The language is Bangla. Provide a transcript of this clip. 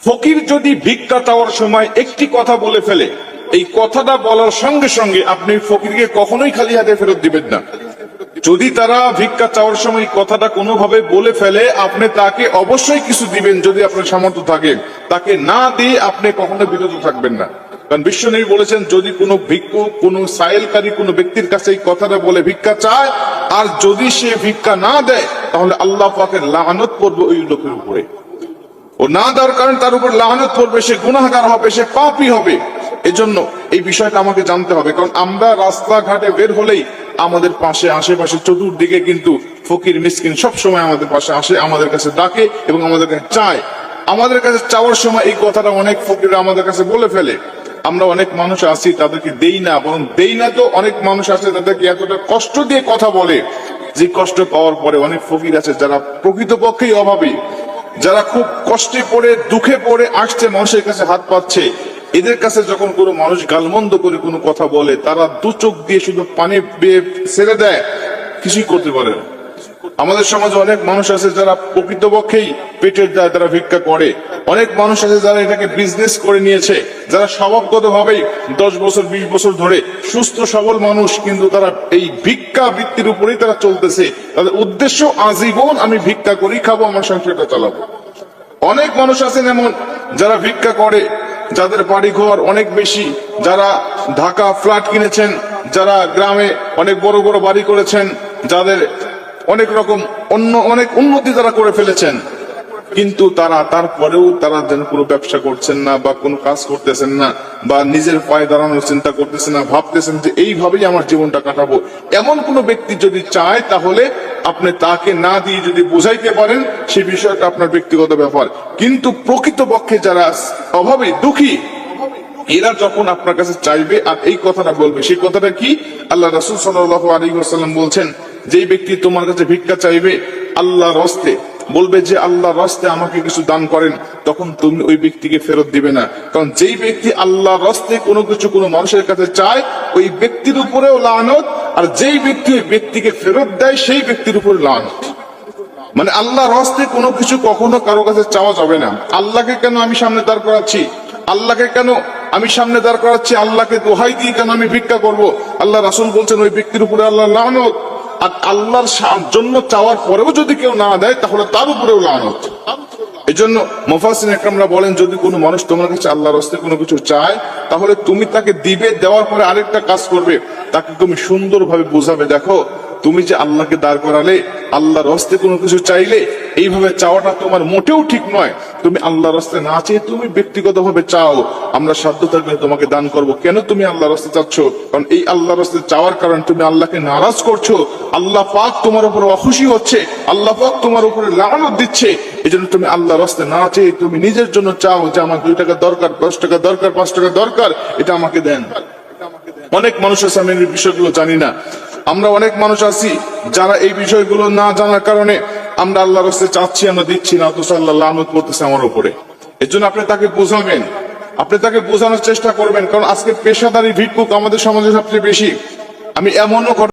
ফকির যদি ভিক্ষা চাওয়ার সময় একটি কথা বলে ফেলে, এই কথাটা বলার সঙ্গে সঙ্গে আপনি ফকিরকে কখনোই খালি হাতে ফেরত দিবেন না। যদি তারা ভিক্ষা চাওয়ার সময় কথাটা কোনোভাবে বলে ফেলে, আপনি তাকে অবশ্যই কিছু দিবেন যদি আপনার সামর্থ্য থাকে। তাকে না দিয়ে আপনি কখনো বিরত থাকবেন না। কারণ বিশ্বনবী বলেছেন, যদি কোনো ভিক্ষুক, কোনো সাইলকারী কোনো ব্যক্তির কাছে এই কথাটা বলে ভিক্ষা চায়, আর যদি সে ভিক্ষা না দেয়, তাহলে আল্লাহ পাকের লানত পড়বে ওই লোকের উপরে। ও না দেওয়ার কারণে তার উপর লানত পড়বে, সে গুনাহগার হবে, সে পাপী হবে। এজন্য এই বিষয়টা আমাকে জানতে হবে। কারণ আমরা রাস্তাঘাটে বের হলেই আমাদের পাশে, আশেপাশে, চতুর্দিকে কিন্তু ফকির মিসকিন সব সময় আমাদের পাশে আসে, আমাদের কাছে ডাকে এবং আমাদের কাছে চায়। আমাদের কাছে চাওয়ার সময় এই কথাটা অনেক ফকির আমাদের কাছে বলে ফেলে। আমরা অনেক মানুষ আছি তাদেরকে দেই না, বরং দেই না তো অনেক মানুষ আছে তাদেরকে এতটা কষ্ট দিয়ে কথা বলে, যে কষ্ট পাওয়ার পরে অনেক ফকির আছে যারা প্রকৃতপক্ষেই অভাবী, যারা খুব কষ্টে পড়ে, দুঃখে পড়ে আসছে, মানুষের কাছে হাত পাচ্ছে। এদের কাছে যখন কোনো মানুষ গালমন্দ করে কোনো কথা বলে, তারা দু চোখ দিয়ে শুধু পানি বেয়ে ছেড়ে দেয়, কিছুই করতে পারে না। আমাদের সমাজে অনেক মানুষ আছে যারা প্রকৃতপক্ষেই পেটের দায় তারা ভিক্ষা করে। অনেক মানুষ আছে যারা এটাকে বিজনেস করে নিয়েছে, যারা স্বভাবগত ভাবেই 10 বছর 20 বছর ধরে সুস্থ সবল মানুষ, কিন্তু তারা এই ভিক্ষা বৃত্তির উপরেই তারা চলতেছে। তাদের উদ্দেশ্য আজীবন আমি ভিক্ষা করি, খাবো, আমার সংসারটা চালাবো। অনেক মানুষ আছেন এমন যারা ভিক্ষা করে, যাদের বাড়ি ঘর অনেক বেশি, যারা ঢাকা ফ্ল্যাট কিনেছেন, যারা গ্রামে অনেক বড় বড় বাড়ি করেছেন, যাদের অনেক রকম অনেক উন্নতি তারা করে ফেলেছেন, কিন্তু তারা তারপরেও তারা যেন কোনো ব্যবসা করছেন না, বা কোনো কাজ করতেছেন না, বা নিজের পায়ে দাঁড়ানোর চিন্তা করতেছেন না, ভাবতেছেন যে এইভাবেই আমার জীবনটা কাটাবো। এমন কোনো ব্যক্তি যদি চায়, তাহলে আপনি তাকে না দিয়ে যদি বুঝাইতে পারেন, সেই বিষয়টা আপনার ব্যক্তিগত ব্যাপার। কিন্তু প্রকৃতপক্ষে যারা অভাবে দুঃখী, এরা যখন আপনার কাছে চাইবে আর এই কথাটা বলবে, সেই কথাটা কি? আল্লাহ রাসূল সাল্লাল্লাহু আলাইহি ওয়াসাল্লাম বলছেন, যেই ব্যক্তি তোমার কাছে ভিক্ষা চাইবে আল্লাহর রাস্তে, বলবে যে আল্লাহর রাস্তে আমাকে কিছু দান করেন, তখন তুমি ওই ব্যক্তিকে ফেরত দিবে না। কারণ যেই ব্যক্তি আল্লাহর রাস্তে কোনো কিছু কোনো মানুষের কাছে চায়, ওই ব্যক্তির উপরেও লানত, আর যেই ব্যক্তি ওই ব্যক্তিকে ফেরত দেয়, সেই ব্যক্তির উপরে লানত। মানে আল্লাহর রাস্তে কোনো কিছু কখনো কারো কাছে চাওয়া যাবে না। আল্লাহকে কেন আমি সামনে দাঁড় করাচ্ছি? আল্লাহকে কেন আমি সামনে দাঁড় করাচ্ছি? আল্লাহকে দোহাই দিয়ে কেন আমি ভিক্ষা করব? আল্লাহ রাসূল বলছেন ওই ব্যক্তির উপরে আল্লাহর লানত। আর আল্লাহর জন্য চাওয়ার পরেও যদি কেউ না দেয়, তাহলে তার উপরেও লানত। এই জন্য মুফাসসিরিন ইকরামরা বলেন, যদি কোনো মানুষ তোমার কাছে আল্লাহর রাস্তায় কোনো কিছু চায়, তাহলে তুমি তাকে দিবে, দেওয়ার পরে আরেকটা কাজ করবে, তাকে তুমি সুন্দরভাবে বোঝাবে, দেখো তুমি যে আল্লাহকে দাঁড় করালে, আল্লাহর রাস্তায় কোনো কিছু চাইলে, এইভাবে চাওয়াটা তোমার মোটেও ঠিক নয়। তুমি আল্লাহর রাস্তায় না চেয়ে তুমি ব্যক্তিগতভাবে চাও, আমরা সাধ্য থাকলে তোমাকে দান করব। কেন তুমি আল্লাহর রাস্তায় চাচ্ছ? কারণ এই আল্লাহর রাস্তায় চাওয়ার কারণে তুমি আল্লাহকে নারাজ করছো, আল্লাহ পাক তোমার উপর অখুশি হচ্ছে, আল্লাহ পাক তোমার উপরে লানত দিচ্ছে। এই জন্য তুমি আল্লাহর রাস্তায় না চেয়ে তুমি নিজের জন্য চাও যে আমার 2 টাকা দরকার, 10 টাকা দরকার, 5 টাকা দরকার, এটা আমাকে দেন। অনেক মানুষ আছে আমি এই বিষয়গুলো জানি না। আমরা অনেক মানুষ আছি যারা এই বিষয়গুলো না জানার কারণে আমরা আল্লাহর রাস্তায় চাচ্ছি, আমরা দিচ্ছি না, অথচ আল্লাহ লানত করতেছে আমার উপরে। এর জন্য আপনি তাকে বোঝাবেন, আপনি তাকে বোঝানোর চেষ্টা করবেন। কারণ আজকে পেশাদারি ভিক্ষুক আমাদের সমাজে সবচেয়ে বেশি। আমি এমনও